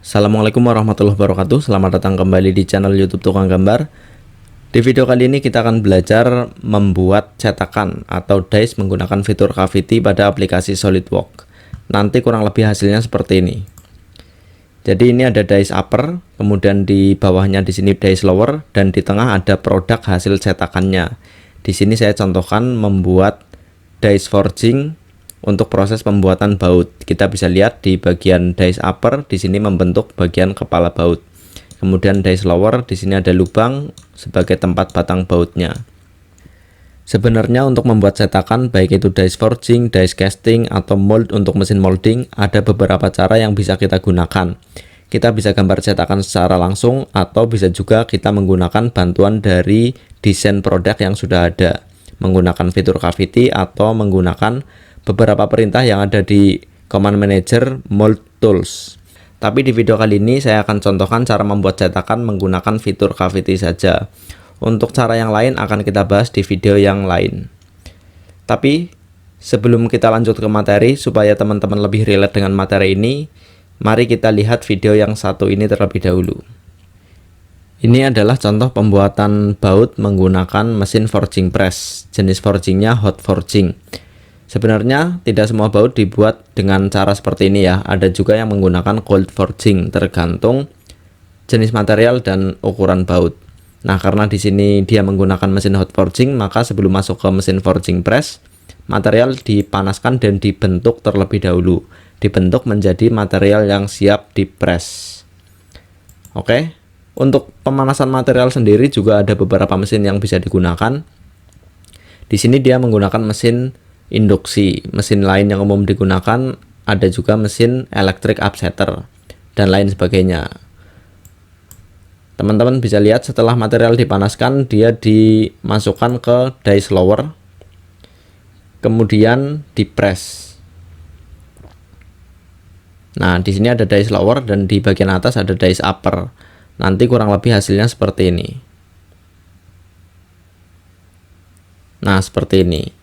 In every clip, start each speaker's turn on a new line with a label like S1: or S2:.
S1: Assalamualaikum warahmatullahi wabarakatuh. Selamat datang kembali di channel YouTube Tukang Gambar. Di video kali ini kita akan belajar membuat cetakan atau dice menggunakan fitur Cavity pada aplikasi SolidWorks. Nanti kurang lebih hasilnya seperti ini. Jadi ini ada dice upper, kemudian di bawahnya di sini dice lower, dan di tengah ada produk hasil cetakannya. Di sini saya contohkan membuat dice forging. Untuk proses pembuatan baut, kita bisa lihat di bagian dice upper di sini membentuk bagian kepala baut. Kemudian dice lower di sini ada lubang sebagai tempat batang bautnya. Sebenarnya untuk membuat cetakan baik itu dice forging, dice casting atau mold untuk mesin molding, ada beberapa cara yang bisa kita gunakan. Kita bisa gambar cetakan secara langsung atau bisa juga kita menggunakan bantuan dari desain produk yang sudah ada, menggunakan fitur Cavity atau menggunakan beberapa perintah yang ada di Command Manager Mold Tools. Tapi di video kali ini saya akan contohkan cara membuat cetakan menggunakan fitur Cavity saja. Untuk cara yang lain akan kita bahas di video yang lain. Tapi sebelum kita lanjut ke materi, supaya teman-teman lebih relate dengan materi ini, mari kita lihat video yang satu ini terlebih dahulu. Ini adalah contoh pembuatan baut menggunakan mesin forging press. Jenis forgingnya hot forging. Sebenarnya tidak semua baut dibuat dengan cara seperti ini ya. Ada juga yang menggunakan cold forging, tergantung jenis material dan ukuran baut. Nah, karena di sini dia menggunakan mesin hot forging, maka sebelum masuk ke mesin forging press, material dipanaskan dan dibentuk terlebih dahulu. Dibentuk menjadi material yang siap dipress. Oke. Untuk pemanasan material sendiri juga ada beberapa mesin yang bisa digunakan. Di sini dia menggunakan mesin induksi. Mesin lain yang umum digunakan ada juga mesin electric upsetter dan lain sebagainya. Teman-teman bisa lihat setelah material dipanaskan, dia dimasukkan ke dice lower, kemudian dipress. Nah, di sini ada dice lower dan di bagian atas ada dice upper. Nanti kurang lebih hasilnya seperti ini. Nah, seperti ini.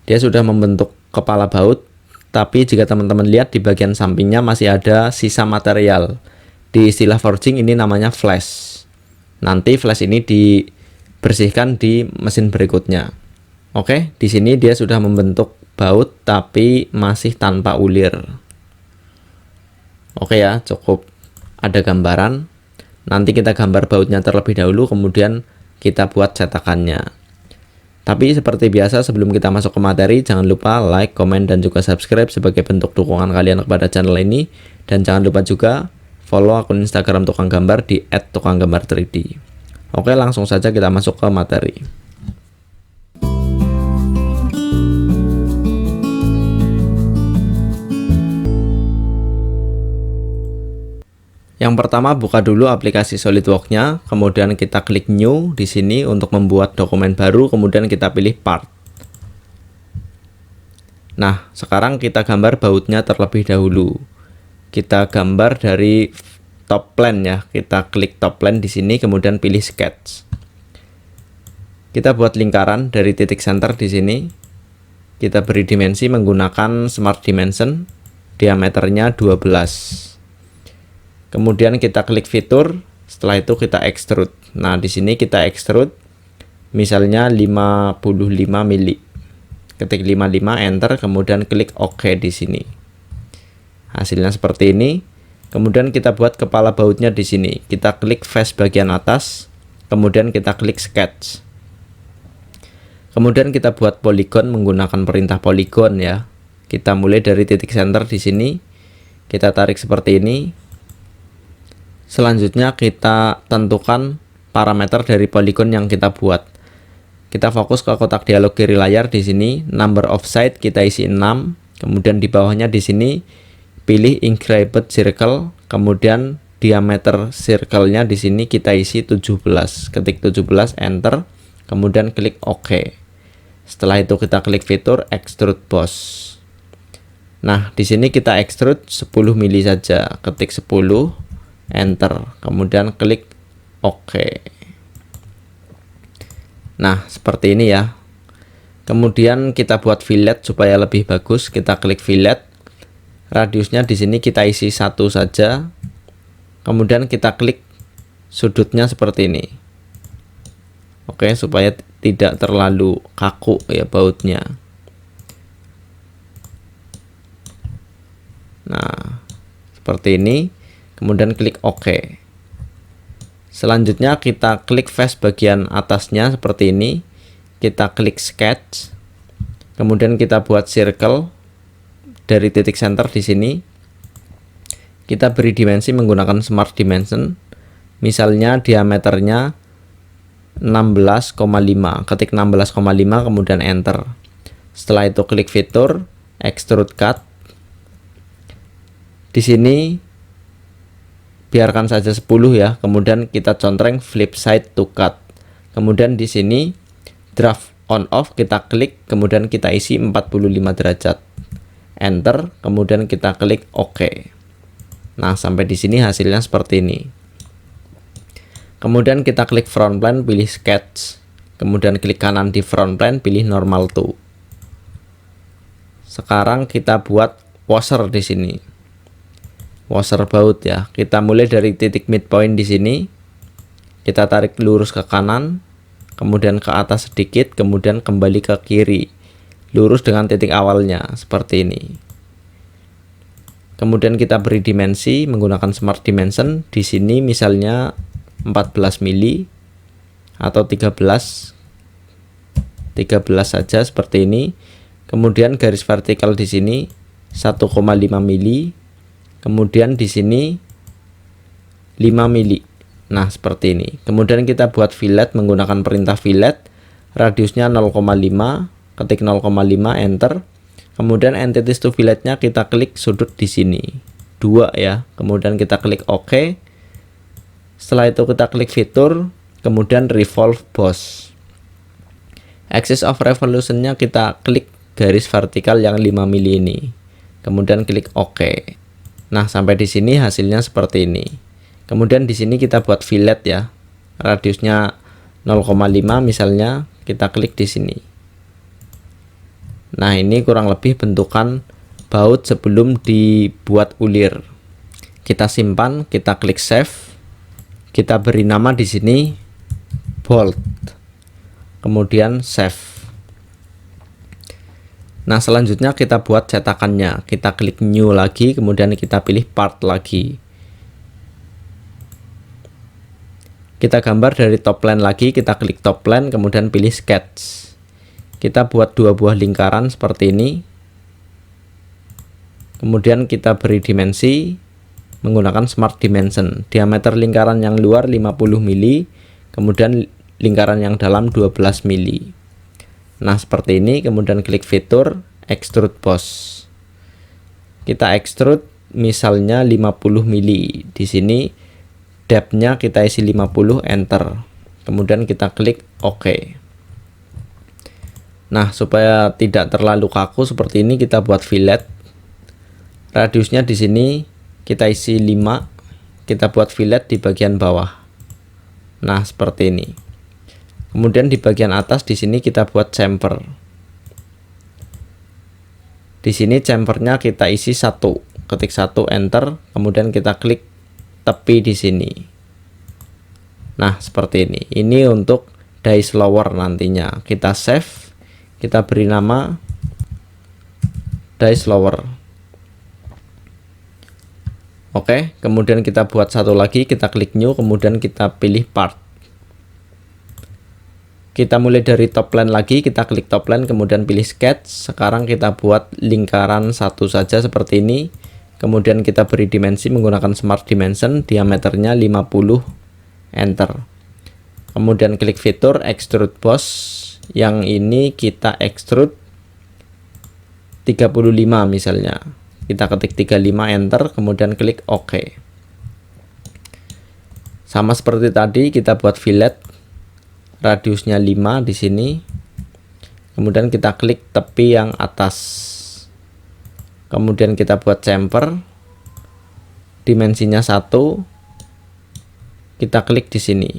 S1: Dia sudah membentuk kepala baut, tapi jika teman-teman lihat di bagian sampingnya masih ada sisa material. Di istilah forging ini namanya flash. Nanti flash ini dibersihkan di mesin berikutnya. Oke, di sini dia sudah membentuk baut tapi masih tanpa ulir. Oke ya, cukup ada gambaran. Nanti kita gambar bautnya terlebih dahulu, kemudian kita buat cetakannya. Tapi seperti biasa sebelum kita masuk ke materi, jangan lupa like, komen, dan juga subscribe sebagai bentuk dukungan kalian kepada channel ini. Dan jangan lupa juga follow akun Instagram Tukang Gambar di @tukanggambar3D. Oke, langsung saja kita masuk ke materi. Yang pertama, buka dulu aplikasi SolidWorks-nya, kemudian kita klik New di sini untuk membuat dokumen baru, kemudian kita pilih Part. Nah, sekarang kita gambar bautnya terlebih dahulu. Kita gambar dari top plane ya. Kita klik top plane di sini, kemudian pilih Sketch. Kita buat lingkaran dari titik center di sini. Kita beri dimensi menggunakan Smart Dimension, diameternya 12. Kemudian kita klik fitur, setelah itu kita extrude. Nah, di sini kita extrude misalnya 55 mili. Ketik 55, enter, kemudian klik OK di sini. Hasilnya seperti ini. Kemudian kita buat kepala bautnya di sini. Kita klik face bagian atas, kemudian kita klik sketch. Kemudian kita buat poligon menggunakan perintah poligon ya. Kita mulai dari titik center di sini. Kita tarik seperti ini. Selanjutnya kita tentukan parameter dari poligon yang kita buat. Kita fokus ke kotak dialog kiri layar di sini, number of side kita isi 6, kemudian di bawahnya di sini pilih engraved circle, kemudian diameter circle-nya di sini kita isi 17. Ketik 17, enter, kemudian klik OK. Setelah itu kita klik fitur extrude boss. Nah, di sini kita extrude 10 mili saja. Ketik 10, enter, kemudian klik OK. Nah, seperti ini ya. Kemudian kita buat fillet supaya lebih bagus. Kita klik fillet. Radiusnya di sini kita isi 1 saja. kemudian kita klik sudutnya seperti ini. Oke, supaya tidak terlalu kaku ya bautnya. Nah, seperti ini, kemudian klik OK. Selanjutnya kita klik face bagian atasnya seperti ini. Kita klik sketch. Kemudian kita buat circle dari titik center di sini. Kita beri dimensi menggunakan smart dimension. Misalnya diameternya 16,5. Ketik 16,5 kemudian enter. Setelah itu klik fitur extrude cut. Di sini biarkan saja 10 ya. Kemudian kita contreng flip side to cut. Kemudian di sini draft on off kita klik, kemudian kita isi 45 derajat. Enter, kemudian kita klik OK. Nah, sampai di sini hasilnya seperti ini. Kemudian kita klik front plane, pilih sketch. Kemudian klik kanan di front plane, pilih normal to. Sekarang kita buat washer di sini. Washer baut ya. Kita mulai dari titik midpoint di sini. Kita tarik lurus ke kanan, kemudian ke atas sedikit, kemudian kembali ke kiri. Lurus dengan titik awalnya seperti ini. Kemudian kita beri dimensi menggunakan smart dimension. Di sini misalnya 14 mili atau 13 saja seperti ini. Kemudian garis vertikal di sini 1,5 mili. Kemudian di sini 5 mili. Nah, seperti ini. Kemudian kita buat fillet menggunakan perintah fillet. Radiusnya 0,5, ketik 0,5 enter. Kemudian entities to filletnya kita klik sudut di sini. 2 ya. Kemudian kita klik OK. Setelah itu kita klik fitur, kemudian revolve boss. Axis of revolutionnya kita klik garis vertikal yang 5 mili ini. Kemudian klik OK. Nah, sampai di sini hasilnya seperti ini. Kemudian di sini kita buat fillet ya. Radiusnya 0,5 misalnya, kita klik di sini. Nah, ini kurang lebih bentukan baut sebelum dibuat ulir. Kita simpan, kita klik save. Kita beri nama di sini bolt. Kemudian save. Nah, selanjutnya kita buat cetakannya. Kita klik new lagi, kemudian kita pilih part lagi. Kita gambar dari top plane lagi, kita klik top plane, kemudian pilih sketch. Kita buat 2 buah lingkaran seperti ini. Kemudian kita beri dimensi menggunakan smart dimension. Diameter lingkaran yang luar 50 mili, kemudian lingkaran yang dalam 12 mili. Nah, seperti ini. Kemudian klik fitur extrude boss. Kita extrude misalnya 50 mili. Di sini depth-nya kita isi 50, enter. Kemudian kita klik OK. Nah, supaya tidak terlalu kaku seperti ini, kita buat fillet. Radiusnya di sini kita isi 5. Kita buat fillet di bagian bawah. Nah, seperti ini. Kemudian di bagian atas di sini kita buat chamfer. Di sini chamfernya kita isi 1. Ketik 1 enter, kemudian kita klik tepi di sini. Nah, seperti ini. Ini untuk dice lower nantinya. Kita save, kita beri nama dice lower. Oke, kemudian kita buat satu lagi, kita klik new, kemudian kita pilih part. Kita mulai dari top plane lagi, kita klik top plane, kemudian pilih sketch. Sekarang kita buat lingkaran satu saja seperti ini. Kemudian kita beri dimensi menggunakan smart dimension, diameternya 50, enter. Kemudian klik fitur extrude boss. Yang ini kita extrude 35 misalnya. Kita ketik 35, enter, kemudian klik OK. Sama seperti tadi, kita buat fillet. Radiusnya 5 di sini. Kemudian kita klik tepi yang atas. Kemudian kita buat chamfer. Dimensinya 1. Kita klik di sini.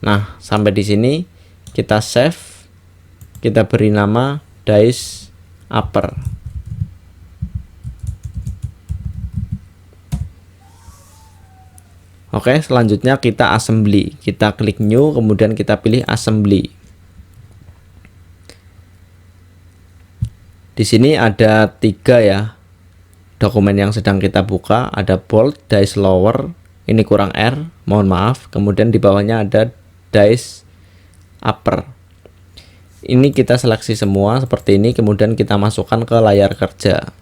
S1: Nah, sampai di sini kita save. Kita beri nama dice upper. Oke, selanjutnya kita assembly. Kita klik new, kemudian kita pilih assembly. Di sini ada 3 ya dokumen yang sedang kita buka. Ada bold, dice lower, ini kurang R, mohon maaf. Kemudian di bawahnya ada dice upper. Ini kita seleksi semua seperti ini, kemudian kita masukkan ke layar kerja.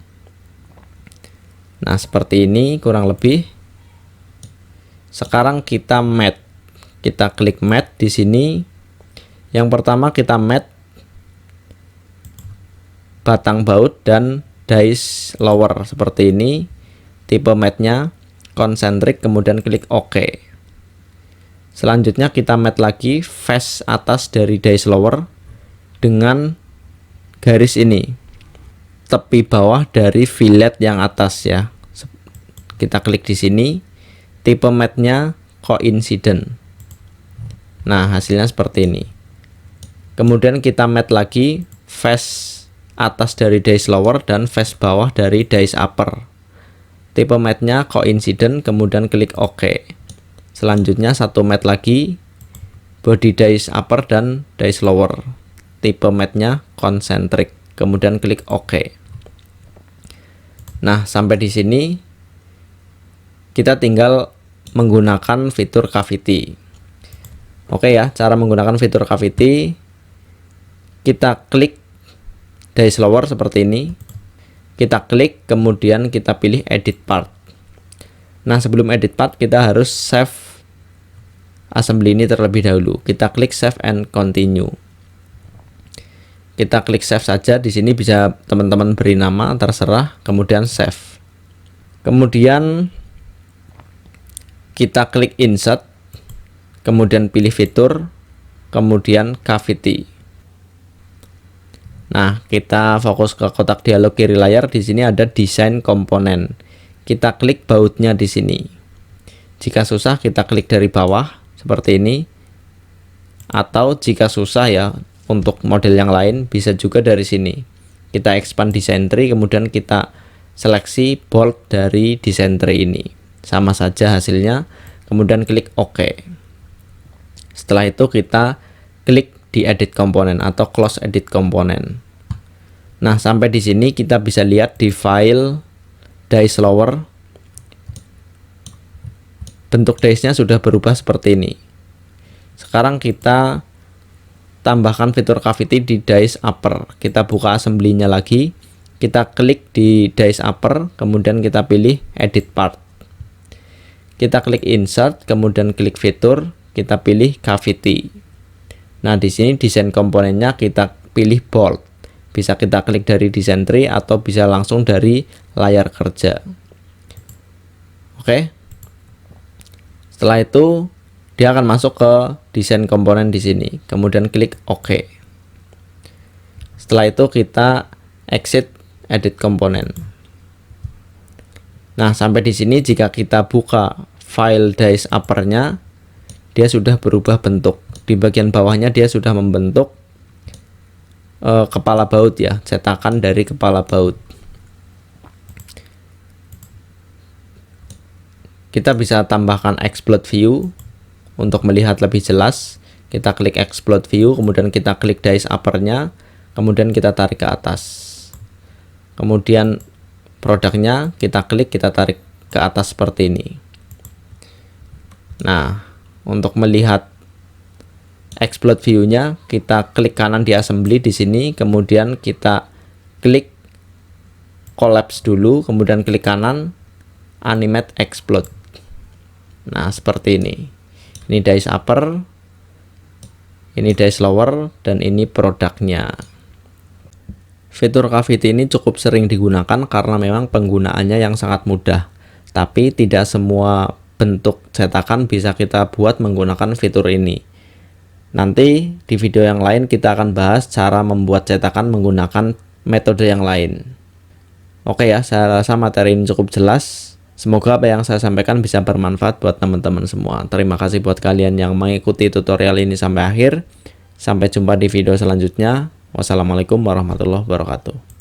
S1: Nah, seperti ini kurang lebih. Sekarang kita mat. Kita klik mat di sini. Yang pertama kita mat batang baut dan dice lower seperti ini. Tipe matnya concentric, kemudian klik OK. Selanjutnya kita mat lagi face atas dari dice lower dengan garis ini. Tepi bawah dari fillet yang atas ya. Kita klik di sini. Tipe matnya coincident. Nah, hasilnya seperti ini. Kemudian kita mat lagi face atas dari dice lower dan face bawah dari dice upper. Tipe matnya coincident, kemudian klik OK. Selanjutnya satu mat lagi body dice upper dan dice lower. Tipe matnya concentric, kemudian klik OK. Nah, sampai di sini kita tinggal menggunakan fitur cavity. Oke ya, cara menggunakan fitur cavity, kita klik dice lower seperti ini. Kita klik, kemudian kita pilih edit part. Nah, sebelum edit part kita harus save assembly ini terlebih dahulu. Kita klik save and continue. Kita klik save saja. Di sini bisa teman-teman beri nama, terserah, kemudian save. Kemudian kita klik insert, kemudian pilih fitur, kemudian cavity. Nah, kita fokus ke kotak dialog kiri layar. Di sini ada desain komponen. Kita klik bautnya di sini. Jika susah kita klik dari bawah seperti ini. Atau jika susah ya untuk model yang lain bisa juga dari sini. Kita expand design tree, kemudian kita seleksi bold dari design tree ini. Sama saja hasilnya, kemudian klik OK. Setelah itu kita klik di edit komponen atau close edit komponen. Nah, sampai di sini kita bisa lihat di file dice lower bentuk dice-nya sudah berubah seperti ini. Sekarang kita tambahkan fitur cavity di dice upper. Kita buka assembly-nya lagi. Kita klik di dice upper, kemudian kita pilih edit part. Kita klik insert, kemudian klik fitur, kita pilih cavity. Nah, di sini desain komponennya kita pilih bold. Bisa kita klik dari design tree atau bisa langsung dari layar kerja. Oke. Setelah itu dia akan masuk ke desain komponen di sini. Kemudian klik OK. Setelah itu kita exit edit komponen. Nah, sampai di sini jika kita buka file dice upper-nya, dia sudah berubah bentuk. Di bagian bawahnya dia sudah membentuk kepala baut ya, cetakan dari kepala baut. Kita bisa tambahkan explode view untuk melihat lebih jelas. Kita klik explode view, kemudian kita klik dice upper-nya, kemudian kita tarik ke atas. Kemudian produknya kita klik, kita tarik ke atas seperti ini. Nah, untuk melihat explode view-nya, kita klik kanan di assembly di sini, kemudian kita klik collapse dulu, kemudian klik kanan animate explode. Nah, seperti ini. Ini dice upper, ini dice lower, dan ini produknya. Fitur cavity ini cukup sering digunakan karena memang penggunaannya yang sangat mudah. Tapi tidak semua bentuk cetakan bisa kita buat menggunakan fitur ini. Nanti di video yang lain kita akan bahas cara membuat cetakan menggunakan metode yang lain. Oke ya, saya rasa materi ini cukup jelas. Semoga apa yang saya sampaikan bisa bermanfaat buat teman-teman semua. Terima kasih buat kalian yang mengikuti tutorial ini sampai akhir. Sampai jumpa di video selanjutnya. Wassalamualaikum warahmatullahi wabarakatuh.